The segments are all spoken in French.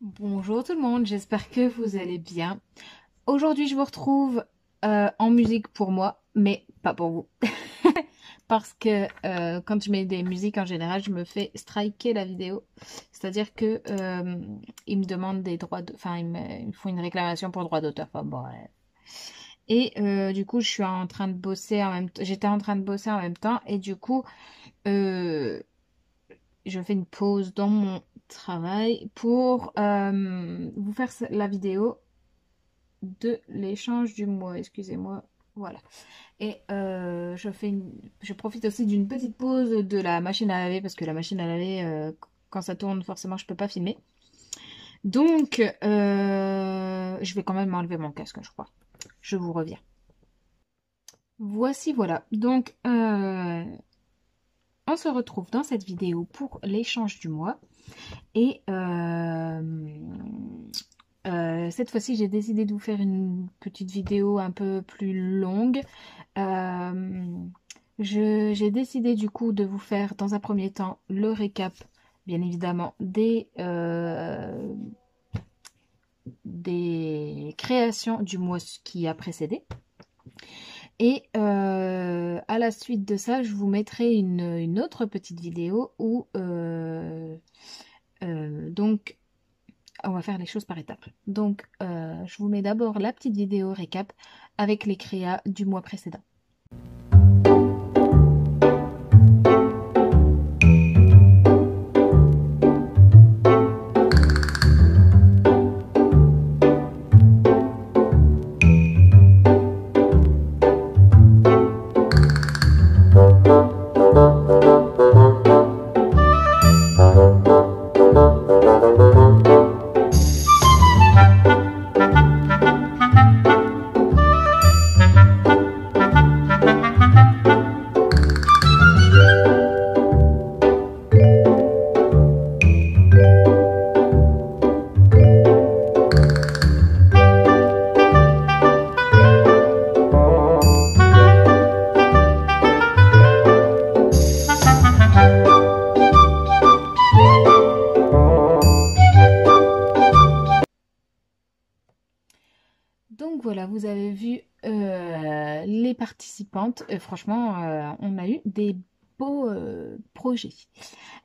Bonjour tout le monde, j'espère que vous allez bien. Aujourd'hui, je vous retrouve en musique pour moi, mais pas pour vous. Parce que quand je mets des musiques en général, je me fais striker la vidéo. C'est-à-dire que ils me demandent des droits de... Enfin, ils me font une réclamation pour droit d'auteur. Enfin, bon, ouais. Et du coup, je suis en train de bosser en même temps. J'étais en train de bosser en même temps. Et du coup, euh, je fais une pause dans mon travail pour vous faire la vidéo de l'échange du mois. Excusez-moi. Voilà. Et je profite aussi d'une petite pause de la machine à laver parce que la machine à laver, quand ça tourne, forcément, je peux pas filmer. Donc, je vais quand même enlever mon casque, je crois. Je vous reviens. Voici, voilà. Donc, on se retrouve dans cette vidéo pour l'échange du mois. Et cette fois-ci, j'ai décidé de vous faire une petite vidéo un peu plus longue. Euh, j'ai décidé du coup de vous faire dans un premier temps le récap, bien évidemment, des créations du mois qui a précédé. Et à la suite de ça, je vous mettrai une autre petite vidéo où donc on va faire les choses par étapes. Donc, je vous mets d'abord la petite vidéo récap avec les créas du mois précédent. Donc voilà, vous avez vu les participantes. Franchement, on a eu des beaux projets.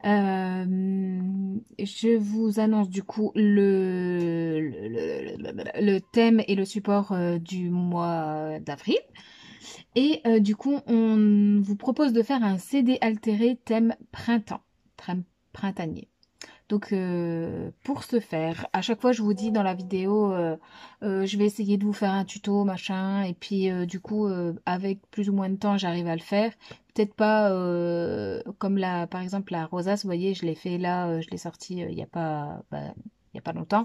Je vous annonce du coup le thème et le support du mois d'avril. Et du coup, on vous propose de faire un CD altéré thème printemps, thème printanier. Donc pour ce faire, à chaque fois je vous dis dans la vidéo, je vais essayer de vous faire un tuto, machin, et puis du coup avec plus ou moins de temps j'arrive à le faire. Peut-être pas comme par exemple la rosace, vous voyez, je l'ai fait là, je l'ai sorti il y a pas, il y a pas longtemps,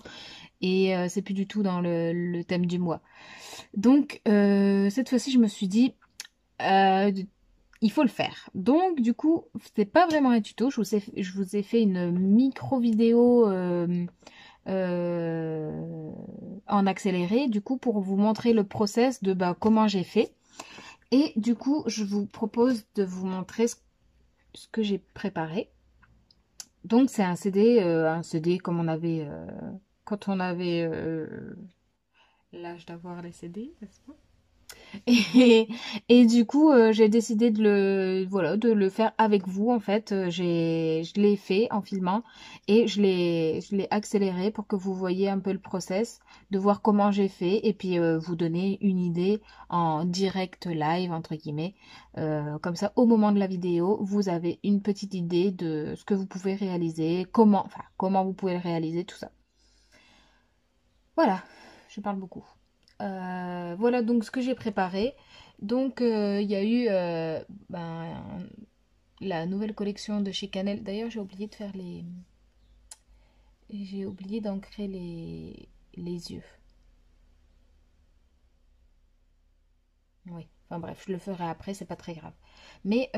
et c'est plus du tout dans le thème du mois. Donc cette fois-ci je me suis dit, euh, il faut le faire. Donc, du coup, c'est pas vraiment un tuto. Je vous ai fait une micro vidéo euh, en accéléré, du coup, pour vous montrer le process de comment j'ai fait. Et du coup, je vous propose de vous montrer ce que j'ai préparé. Donc, c'est un CD comme on avait quand on avait l'âge d'avoir les CD, n'est-ce pas? Et, et du coup, j'ai décidé voilà, de le faire avec vous. En fait, je l'ai fait en filmant et je l'ai accéléré pour que vous voyez un peu le process, de voir comment j'ai fait et puis vous donner une idée en direct live entre guillemets. Comme ça, au moment de la vidéo, vous avez une petite idée de ce que vous pouvez réaliser, comment vous pouvez le réaliser, tout ça. Voilà, je parle beaucoup. Voilà donc ce que j'ai préparé. Donc il y a eu la nouvelle collection de chez Canel. D'ailleurs j'ai oublié de faire les... J'ai oublié d'ancrer les yeux. Oui, enfin bref, je le ferai après, c'est pas très grave. Mais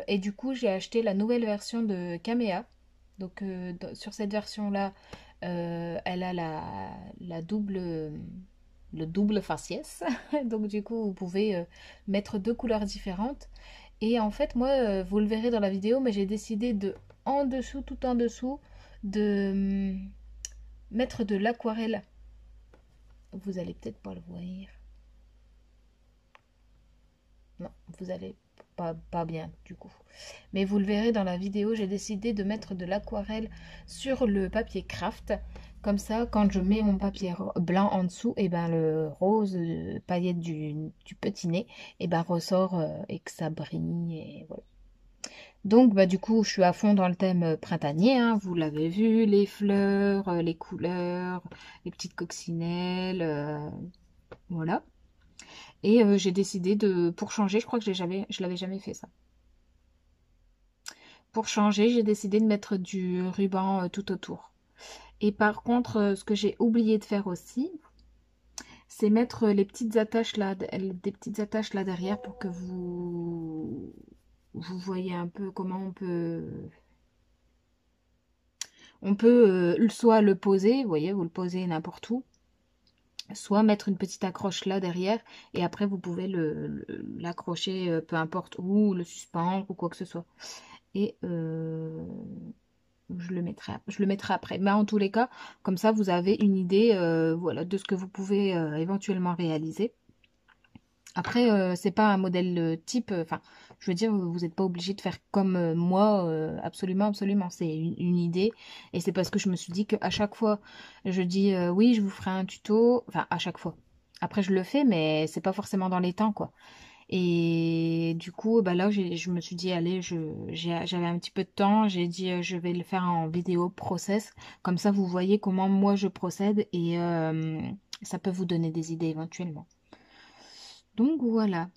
et du coup j'ai acheté la nouvelle version de Kamea. Donc sur cette version-là, elle a la double, le double faciès. Donc du coup, vous pouvez mettre deux couleurs différentes. Et en fait, moi, vous le verrez dans la vidéo, mais j'ai décidé de, en dessous, tout en dessous, de mettre de l'aquarelle. Vous allez peut-être pas le voir. Non, vous allez pas bien du coup. Mais vous le verrez dans la vidéo, j'ai décidé de mettre de l'aquarelle sur le papier craft. Comme ça, quand je mets mon papier blanc en dessous, et ben le rose paillette du petit nez, et ben ressort et que ça brille. Et voilà. Donc bah du coup, je suis à fond dans le thème printanier. Hein, vous l'avez vu, les fleurs, les couleurs, les petites coccinelles, voilà. Et j'ai décidé pour changer, je crois que je l'avais jamais fait ça. Pour changer, j'ai décidé de mettre du ruban tout autour. Et par contre, ce que j'ai oublié de faire aussi, c'est mettre les petites attaches là, des petites attaches là derrière pour que vous voyez un peu comment on peut soit le poser, vous voyez, vous le posez n'importe où, soit mettre une petite accroche là derrière et après vous pouvez l'accrocher peu importe où, le suspendre ou quoi que ce soit. Et je le mettrai après. Mais en tous les cas, comme ça vous avez une idée voilà, de ce que vous pouvez éventuellement réaliser. Après, c'est pas un modèle type, enfin, je veux dire, vous n'êtes pas obligé de faire comme moi, absolument, absolument. C'est une idée, et c'est parce que je me suis dit qu'à chaque fois, je dis oui, je vous ferai un tuto, enfin, à chaque fois. Après, je le fais, mais c'est pas forcément dans les temps, quoi. Et du coup, bah là, je me suis dit, allez, j'avais un petit peu de temps, j'ai dit, je vais le faire en vidéo process, comme ça, vous voyez comment moi je procède, et ça peut vous donner des idées éventuellement. Donc voilà.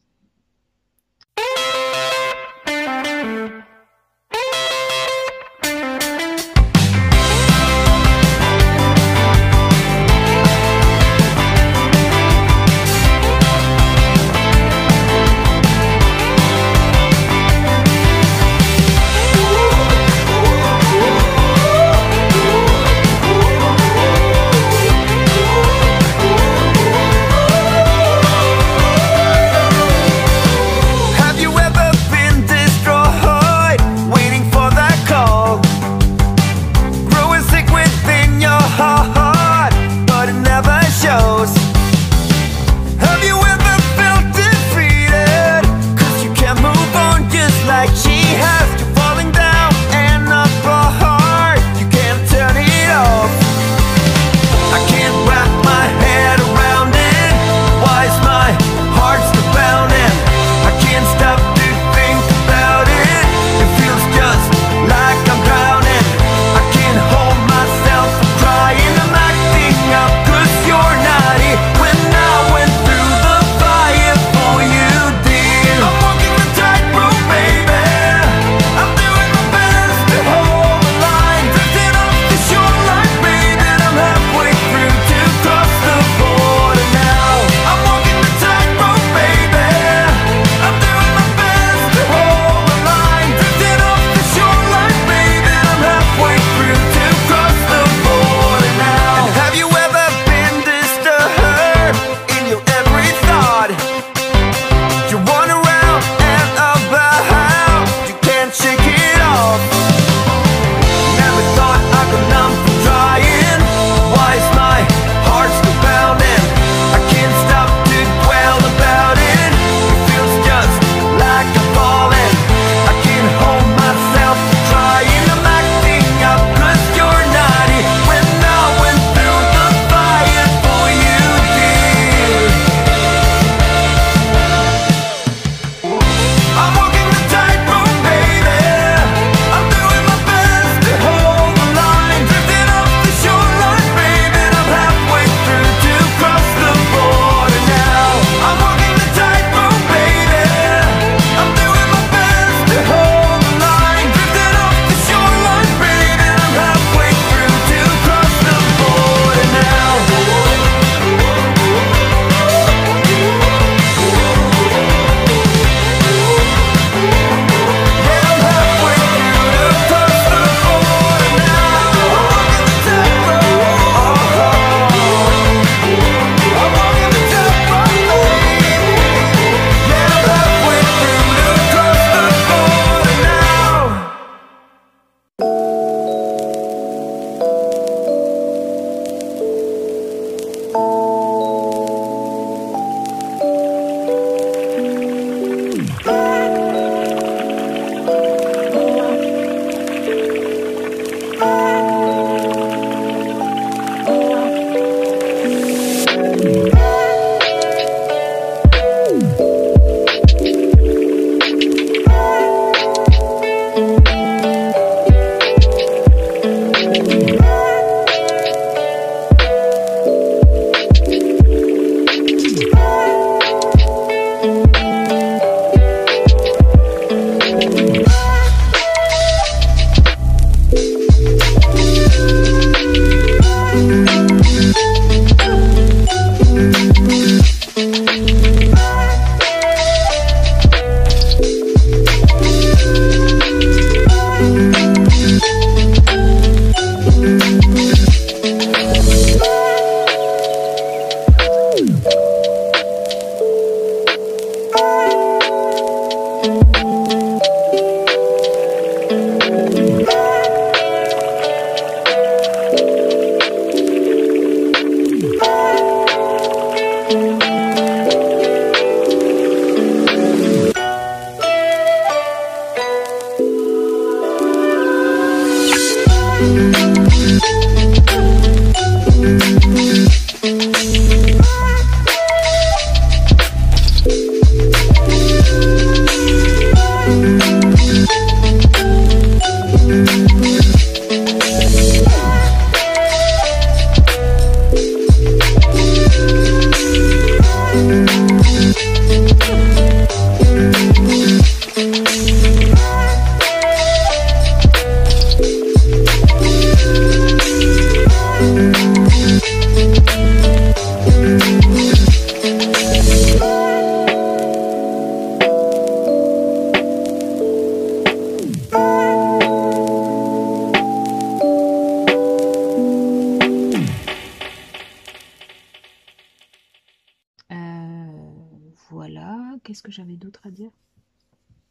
Voilà, qu'est-ce que j'avais d'autre à dire?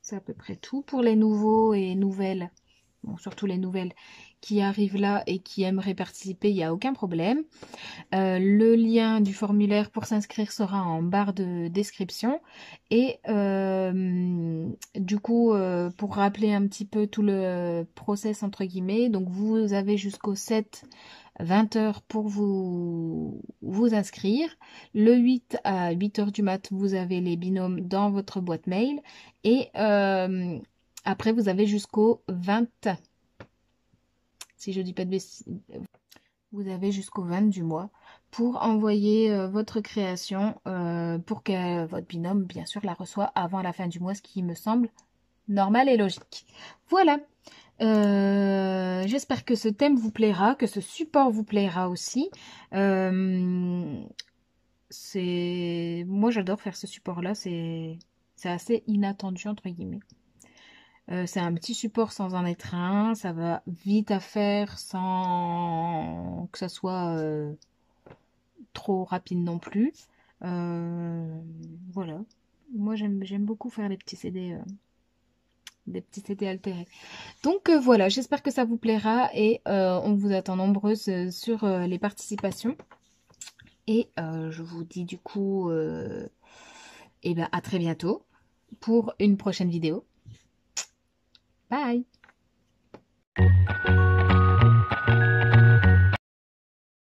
C'est à peu près tout pour les nouveaux et nouvelles, bon, surtout les nouvelles qui arrivent là et qui aimeraient participer, il n'y a aucun problème. Le lien du formulaire pour s'inscrire sera en barre de description. Et du coup, pour rappeler un petit peu tout le process entre guillemets, donc vous avez jusqu'au 7 20 h pour vous inscrire. Le 8 à 8 h du mat, vous avez les binômes dans votre boîte mail. Et après, vous avez jusqu'au 20, si je dis pas de bêtises, vous avez jusqu'au 20 du mois pour envoyer votre création pour que votre binôme, bien sûr, la reçoit avant la fin du mois, ce qui me semble normal et logique. Voilà. J'espère que ce thème vous plaira, que ce support vous plaira aussi. Moi, j'adore faire ce support-là. C'est assez inattendu, entre guillemets. C'est un petit support sans en être un. Ça va vite à faire sans que ça soit trop rapide non plus. Voilà. Moi, j'aime beaucoup faire les petits CD. Des petits CD altérés. Donc voilà, j'espère que ça vous plaira et on vous attend nombreuses sur les participations. Et je vous dis du coup eh ben, à très bientôt pour une prochaine vidéo. Bye!